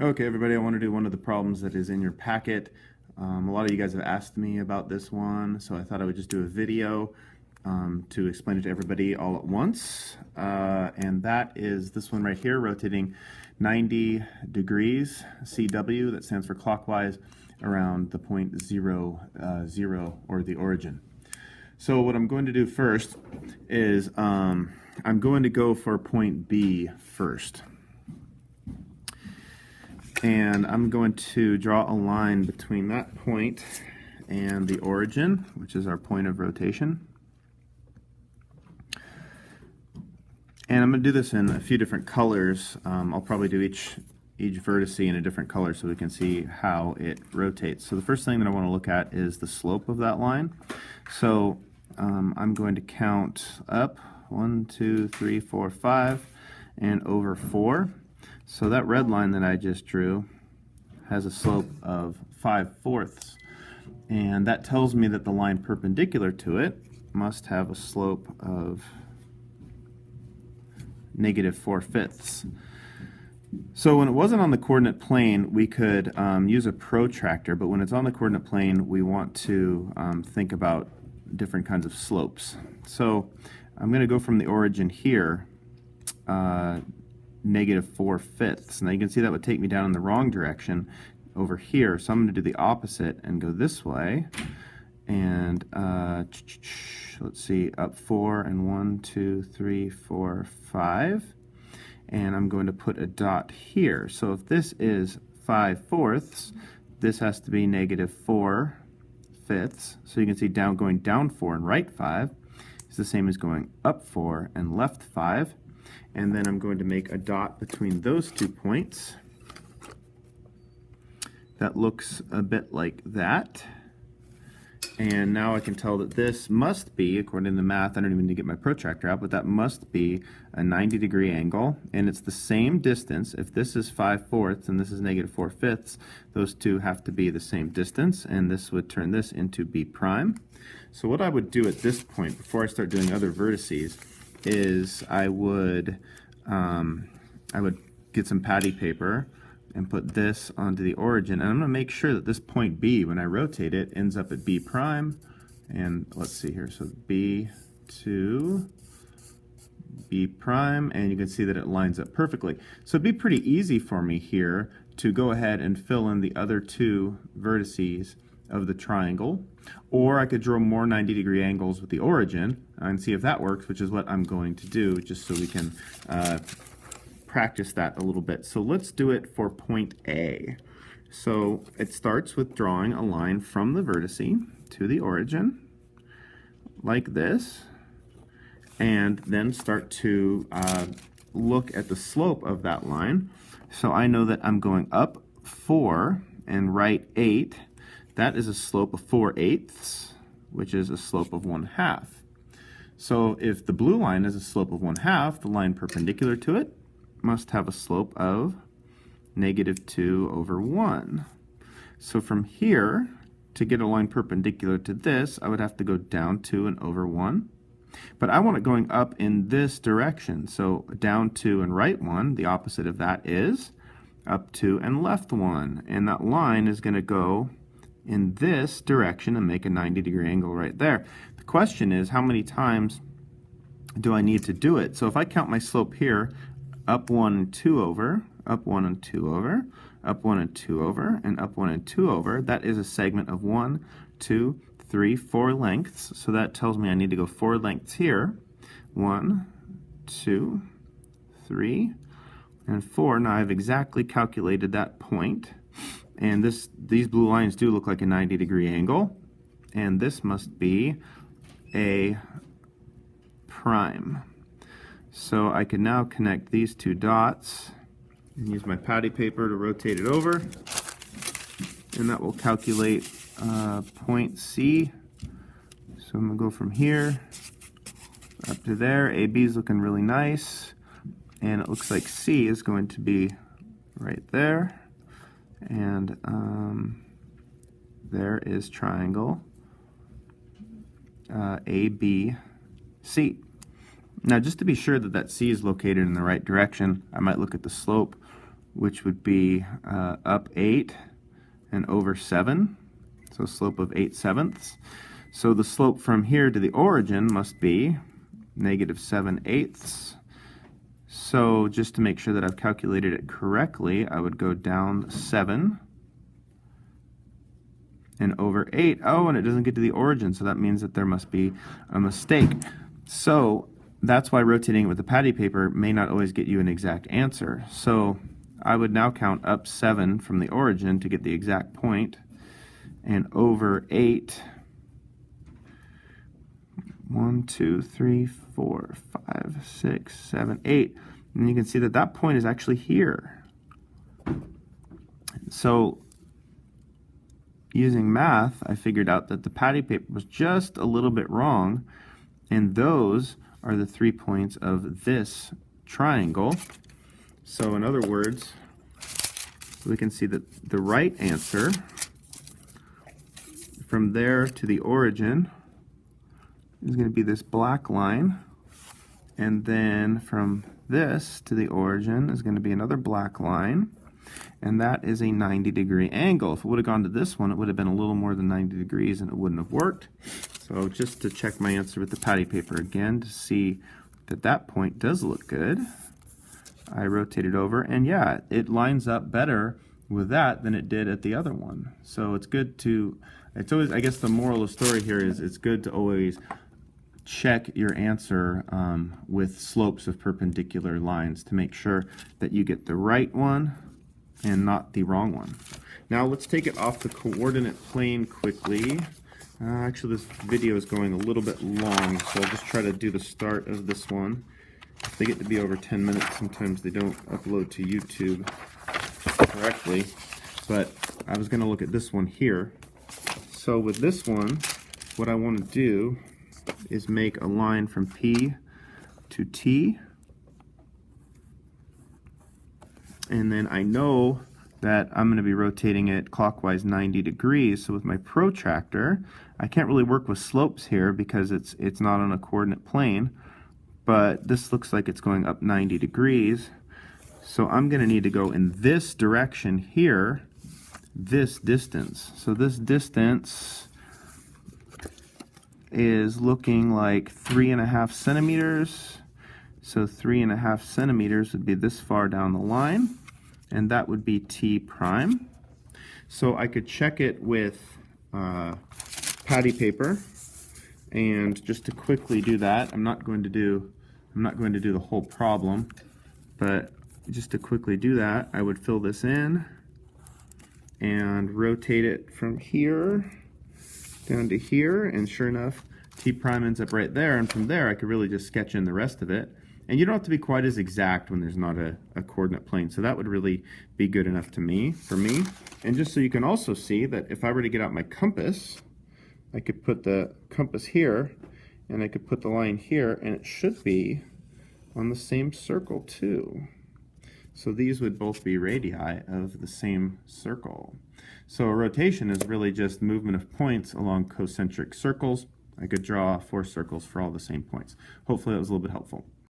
Okay, everybody, I want to do one of the problems that is in your packet. A lot of you guys have asked me about this one, so I thought I would just do a video to explain it to everybody all at once. And that is this one right here, rotating 90 degrees CW, that stands for clockwise, around the point 0, 0, or the origin. So what I'm going to do first is I'm going to go for point B first. And I'm going to draw a line between that point and the origin, which is our point of rotation. And I'm going to do this in a few different colors. I'll probably do each vertice in a different color so we can see how it rotates. So the first thing that I want to look at is the slope of that line. So I'm going to count up 1, 2, 3, 4, 5, and over 4. So that red line that I just drew has a slope of 5/4, and that tells me that the line perpendicular to it must have a slope of -4/5. So when it wasn't on the coordinate plane, we could use a protractor, but when it's on the coordinate plane, we want to think about different kinds of slopes. So I'm going to go from the origin here, -4/5. Now you can see that would take me down in the wrong direction over here, so I'm going to do the opposite and go this way. And let's see, up 4 and 1, 2, 3, 4, 5. And I'm going to put a dot here. So if this is 5/4, this has to be -4/5. So you can see going down 4 and right 5 is the same as going up 4 and left 5. And then I'm going to make a dot between those 2 points. That looks a bit like that. And now I can tell that this must be, according to the math, I don't even need to get my protractor out, but that must be a 90-degree angle. And it's the same distance. If this is 5/4 and this is -4/5, those two have to be the same distance. And this would turn this into B prime. So what I would do at this point, before I start doing other vertices, is I would get some patty paper and put this onto the origin, and I'm going to make sure that this point B, when I rotate it, ends up at B prime. And let's see here, so B to B prime, and you can see that it lines up perfectly. So it'd be pretty easy for me here to go ahead and fill in the other 2 vertices of the triangle, or I could draw more 90-degree angles with the origin and see if that works, which is what I'm going to do, just so we can practice that a little bit. So let's do it for point A. So it starts with drawing a line from the vertice to the origin, like this, and then start to look at the slope of that line. So I know that I'm going up 4 and right 8. That is a slope of 4/8, which is a slope of 1/2. So if the blue line is a slope of 1/2, the line perpendicular to it must have a slope of -2/1. So from here, to get a line perpendicular to this, I would have to go down 2 and over 1. But I want it going up in this direction. So down 2 and right 1, the opposite of that is up 2 and left 1. And that line is going to go in this direction and make a 90-degree angle right there. The question is, how many times do I need to do it? So if I count my slope here, up 1 and 2 over, up 1 and 2 over, up 1 and 2 over, and up 1 and 2 over, that is a segment of 1, 2, 3, 4 lengths. So that tells me I need to go 4 lengths here. 1, 2, 3, and 4. Now I've exactly calculated that point. And these blue lines do look like a 90-degree angle. And this must be A prime. So I can now connect these 2 dots and use my patty paper to rotate it over. And that will calculate point C. So I'm going to go from here up to there. AB is looking really nice. And it looks like C is going to be right there. And there is triangle ABC. Now, just to be sure that that C is located in the right direction, I might look at the slope which would be up 8 and over 7, so slope of 8/7. So the slope from here to the origin must be -7/8. So just to make sure that I've calculated it correctly, I would go down 7 and over 8. Oh, and it doesn't get to the origin, so that means that there must be a mistake. So that's why rotating it with the patty paper may not always get you an exact answer. So I would now count up 7 from the origin to get the exact point, and over 8. 1, 2, 3, 4, 5, 6, 7, 8. And you can see that that point is actually here. So using math, I figured out that the patty paper was just a little bit wrong, and those are the 3 points of this triangle. So in other words, we can see that the right answer from there to the origin is going to be this black line, and then from this to the origin is going to be another black line, and that is a 90-degree angle. If it would have gone to this one, it would have been a little more than 90 degrees and it wouldn't have worked. So just to check my answer with the patty paper again to see that that point does look good, I rotate it over, and yeah, it lines up better with that than it did at the other one. So it's good to, it's always, I guess the moral of the story here is it's good to always check your answer with slopes of perpendicular lines to make sure that you get the right one and not the wrong one. Now let's take it off the coordinate plane quickly. Actually, this video is going a little bit long, so I'll just try to do the start of this one. If they get to be over 10 minutes, sometimes they don't upload to YouTube correctly. But I was going to look at this one here. So with this one, what I want to do is make a line from P to T, and then I know that I'm going to be rotating it clockwise 90 degrees. So with my protractor, I can't really work with slopes here because it's not on a coordinate plane, but this looks like it's going up 90 degrees. So I'm going to need to go in this direction here, this distance. So this distance is looking like 3.5 centimeters. So 3.5 centimeters would be this far down the line, and that would be T prime. So I could check it with patty paper, and just to quickly do that, I'm not going to do the whole problem, but just to quickly do that, I would fill this in and rotate it from here down to here, and sure enough, T prime ends up right there, and from there I could really just sketch in the rest of it. And you don't have to be quite as exact when there's not a coordinate plane, so that would really be good enough for me. And just so you can also see that if I were to get out my compass, I could put the compass here, and I could put the line here, and it should be on the same circle too. So these would both be radii of the same circle. So a rotation is really just movement of points along concentric circles. I could draw 4 circles for all the same points. Hopefully that was a little bit helpful.